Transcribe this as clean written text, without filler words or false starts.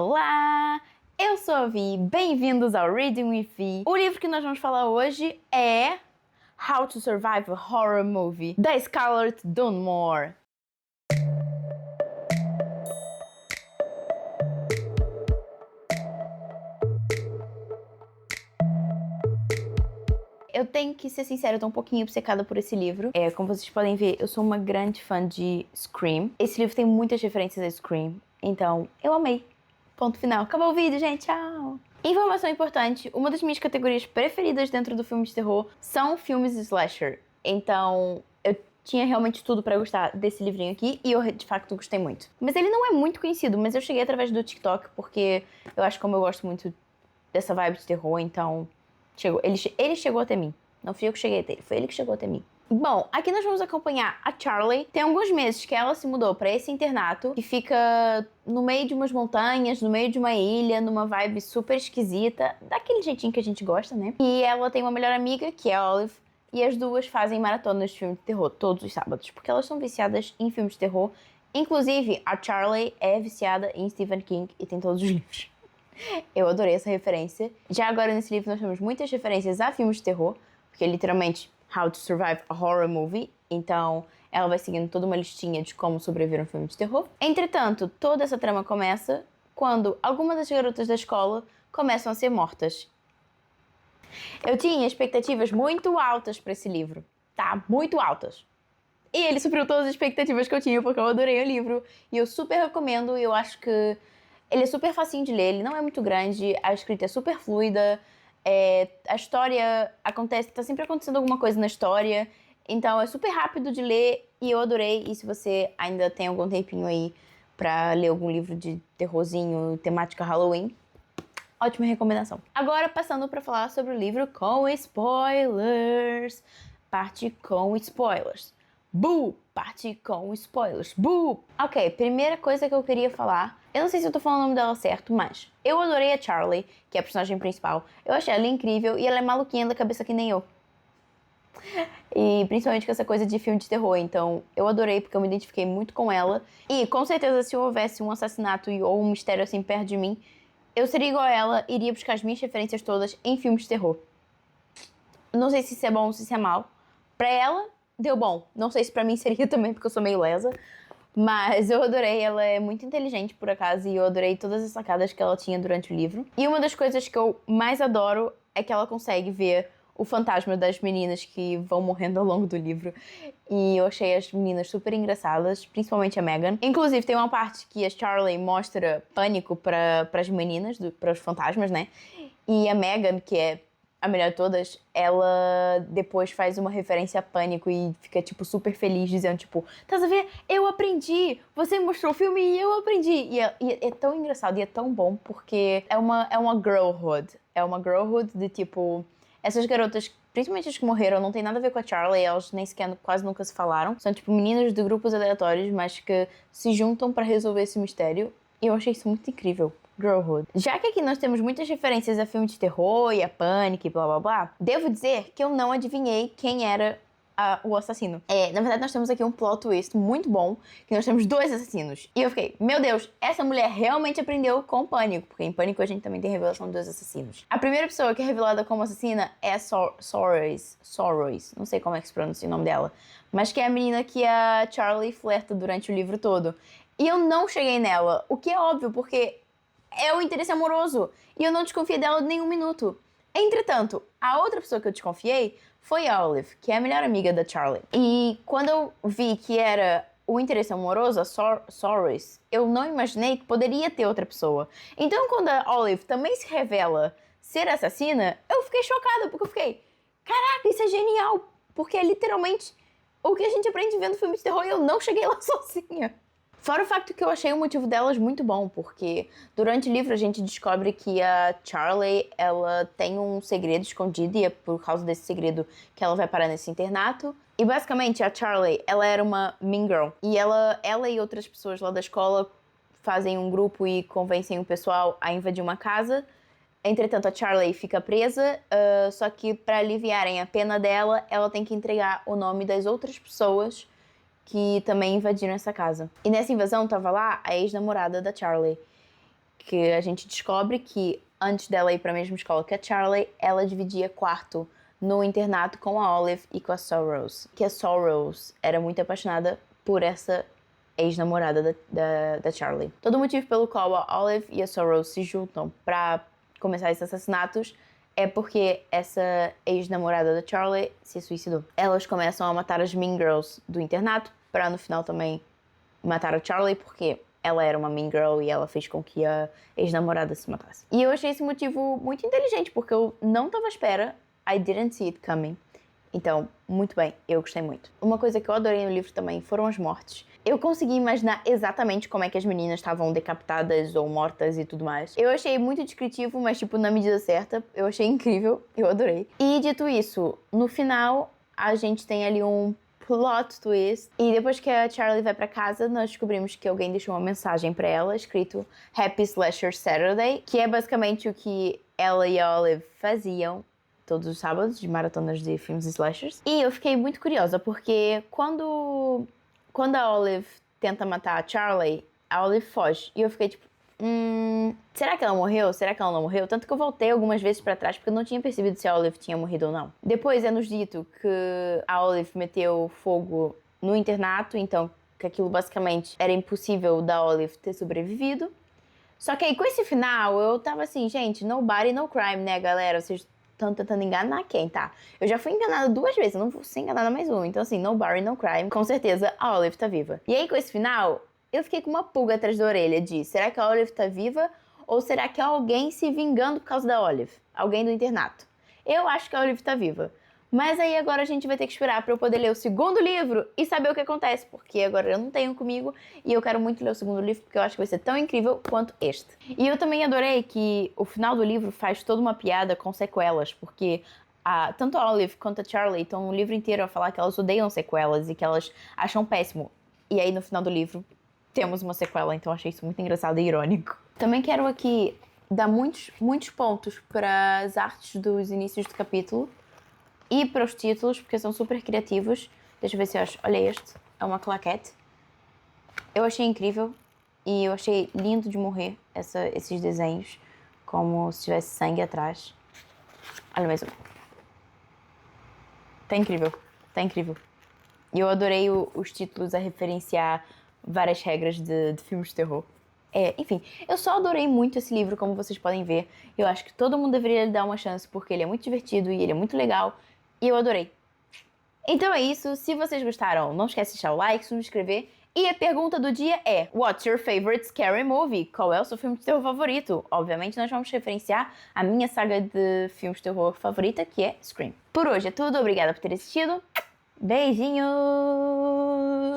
Olá, eu sou a Vi, bem-vindos ao Reading with Vi. O livro que nós vamos falar hoje é How to Survive a Horror Movie, da Scarlett Dunmore. Eu tenho que ser sincera, eu tô um pouquinho obcecada por esse livro. Como vocês podem ver, eu sou uma grande fã de Scream. Esse livro tem muitas referências a Scream, então eu amei. Ponto final. Acabou o vídeo, gente. Tchau! Informação importante, uma das minhas categorias preferidas dentro do filme de terror são filmes slasher. Então, eu tinha realmente tudo pra gostar desse livrinho aqui e eu, de fato, gostei muito. Mas ele não é muito conhecido, mas eu cheguei através do TikTok porque eu acho que como eu gosto muito dessa vibe de terror, então ele chegou até mim. Não fui eu que cheguei até ele, foi ele que chegou até mim. Bom, aqui nós vamos acompanhar a Charlie. Tem alguns meses que ela se mudou pra esse internato, que fica no meio de umas montanhas, no meio de uma ilha, numa vibe super esquisita, daquele jeitinho que a gente gosta, né? E ela tem uma melhor amiga, que é a Olive, e as duas fazem maratonas de filme de terror todos os sábados, porque elas são viciadas em filmes de terror. Inclusive, a Charlie é viciada em Stephen King e tem todos os livros. Eu adorei essa referência. Já agora nesse livro nós temos muitas referências a filmes de terror, porque é literalmente How to Survive a Horror Movie. Então ela vai seguindo toda uma listinha de como sobreviver a um filme de terror. Entretanto, toda essa trama começa quando algumas das garotas da escola começam a ser mortas. Eu tinha expectativas muito altas para esse livro, tá? Muito altas. E ele supriu todas as expectativas que eu tinha, porque eu adorei o livro. E eu super recomendo, e eu acho que ele é super facinho de ler, ele não é muito grande, a escrita é super fluida, a história acontece, tá sempre acontecendo alguma coisa na história, então é super rápido de ler e eu adorei. E se você ainda tem algum tempinho aí pra ler algum livro de terrorzinho, temática Halloween, ótima recomendação. Agora passando pra falar sobre o livro com spoilers. Parte com spoilers. Boo! Parte com spoilers. Boo! Ok, primeira coisa que eu queria falar. Eu não sei se eu tô falando o nome dela certo, mas eu adorei a Charlie, que é a personagem principal. Eu achei ela incrível e ela é maluquinha da cabeça que nem eu. E principalmente com essa coisa de filme de terror. Então eu adorei porque eu me identifiquei muito com ela. E com certeza se houvesse um assassinato ou um mistério assim perto de mim, eu seria igual a ela, iria buscar as minhas referências todas em filmes de terror. Não sei se isso é bom ou se isso é mal. Pra ela, deu bom. Não sei se pra mim seria também, porque eu sou meio lesa. Mas eu adorei, ela é muito inteligente por acaso, e eu adorei todas as sacadas que ela tinha durante o livro. E uma das coisas que eu mais adoro é que ela consegue ver o fantasma das meninas que vão morrendo ao longo do livro. E eu achei as meninas super engraçadas, principalmente a Megan. Inclusive, tem uma parte que a Charlie mostra pânico para as meninas, para os fantasmas, né? E a Megan, que é a melhor de todas, ela depois faz uma referência a pânico e fica, tipo, super feliz, dizendo, tipo, tá a ver? Eu aprendi! Você me mostrou o filme e eu aprendi! E é tão engraçado e é tão bom, porque é uma girlhood. É uma girlhood de, tipo, essas garotas, principalmente as que morreram, não tem nada a ver com a Charlie, elas nem sequer quase nunca se falaram. São, tipo, meninas de grupos aleatórios, mas que se juntam pra resolver esse mistério. E eu achei isso muito incrível. Girlhood. Já que aqui nós temos muitas referências a filmes de terror e a Pânico e blá blá blá, devo dizer que eu não adivinhei quem era o assassino. Na verdade, nós temos aqui um plot twist muito bom, que nós temos dois assassinos. E eu fiquei, meu Deus, essa mulher realmente aprendeu com Pânico, porque em Pânico a gente também tem revelação de dois assassinos. A primeira pessoa que é revelada como assassina é a Sorrows, não sei como é que se pronuncia o nome dela, mas que é a menina que a Charlie flerta durante o livro todo. E eu não cheguei nela, o que é óbvio, porque é o interesse amoroso. E eu não desconfiei dela nem um minuto. Entretanto, a outra pessoa que eu desconfiei foi a Olive, que é a melhor amiga da Charlie. E quando eu vi que era o interesse amoroso, a Sorrows, eu não imaginei que poderia ter outra pessoa. Então, quando a Olive também se revela ser assassina, eu fiquei chocada, porque eu fiquei, caraca, isso é genial! Porque é literalmente o que a gente aprende vendo filmes de terror e eu não cheguei lá sozinha. Fora o facto que eu achei o motivo delas muito bom, porque durante o livro a gente descobre que a Charlie, ela tem um segredo escondido e é por causa desse segredo que ela vai parar nesse internato. E basicamente a Charlie, ela era uma mean girl. E ela e outras pessoas lá da escola fazem um grupo e convencem o pessoal a invadir uma casa. Entretanto, a Charlie fica presa, só que para aliviarem a pena dela, ela tem que entregar o nome das outras pessoas que também invadiram essa casa. E nessa invasão tava lá a ex-namorada da Charlie. que a gente descobre que antes dela ir pra mesma escola que a Charlie, ela dividia quarto no internato com a Olive e com a Sorrowes. Que a Sorrowes era muito apaixonada por essa ex-namorada da Charlie. Todo o motivo pelo qual a Olive e a Sorrowes se juntam pra começar esses assassinatos é porque essa ex-namorada da Charlie se suicidou. Elas começam a matar as Mean Girls do internato pra no final também matar a Charlie, porque ela era uma mean girl e ela fez com que a ex-namorada se matasse. E eu achei esse motivo muito inteligente, porque eu não tava à espera. I didn't see it coming. Então, muito bem, eu gostei muito. Uma coisa que eu adorei no livro também foram as mortes. Eu consegui imaginar exatamente como é que as meninas estavam decapitadas ou mortas e tudo mais. Eu achei muito descritivo, mas tipo, na medida certa. Eu achei incrível, eu adorei. E dito isso, no final, a gente tem ali um plot twist. E depois que a Charlie vai pra casa, nós descobrimos que alguém deixou uma mensagem pra ela, escrito Happy Slasher Saturday, que é basicamente o que ela e a Olive faziam todos os sábados, de maratonas de filmes e slashers. E eu fiquei muito curiosa, porque quando a Olive tenta matar a Charlie, a Olive foge. E eu fiquei tipo, será que ela morreu? Será que ela não morreu? Tanto que eu voltei algumas vezes pra trás, porque eu não tinha percebido se a Olive tinha morrido ou não. Depois é nos dito que a Olive meteu fogo no internato, então que aquilo basicamente era impossível da Olive ter sobrevivido. Só que aí com esse final, eu tava assim, gente, no body, no crime, né, galera? Vocês estão tentando enganar quem, tá? Eu já fui enganada 2 vezes, eu não vou ser enganada mais uma. Então assim, no body, no crime, com certeza a Olive tá viva. E aí com esse final, eu fiquei com uma pulga atrás da orelha de, será que a Olive tá viva? Ou será que é alguém se vingando por causa da Olive? Alguém do internato. Eu acho que a Olive tá viva. Mas aí agora a gente vai ter que esperar pra eu poder ler o segundo livro e saber o que acontece, porque agora eu não tenho comigo e eu quero muito ler o segundo livro porque eu acho que vai ser tão incrível quanto este. E eu também adorei que o final do livro faz toda uma piada com sequelas, porque tanto a Olive quanto a Charlie estão o livro inteiro a falar que elas odeiam sequelas e que elas acham péssimo. E aí no final do livro temos uma sequela, então achei isso muito engraçado e irônico. Também quero aqui dar muitos pontos para as artes dos inícios do capítulo e para os títulos, porque são super criativos. Deixa eu ver se eu acho. Olha este, é uma claquete. Eu achei incrível e eu achei lindo de morrer esses desenhos, como se tivesse sangue atrás. Olha mais um. Tá incrível, tá incrível. E eu adorei os títulos a referenciar várias regras de filmes de terror. Enfim, eu só adorei muito esse livro, como vocês podem ver. Eu acho que todo mundo deveria lhe dar uma chance, porque ele é muito divertido e ele é muito legal. E eu adorei. Então é isso. Se vocês gostaram, não esquece de deixar o like, se inscrever. E a pergunta do dia é: What's your favorite scary movie? Qual é o seu filme de terror favorito? Obviamente nós vamos referenciar a minha saga de filmes de terror favorita, que é Scream. Por hoje é tudo. Obrigada por ter assistido. Beijinhos!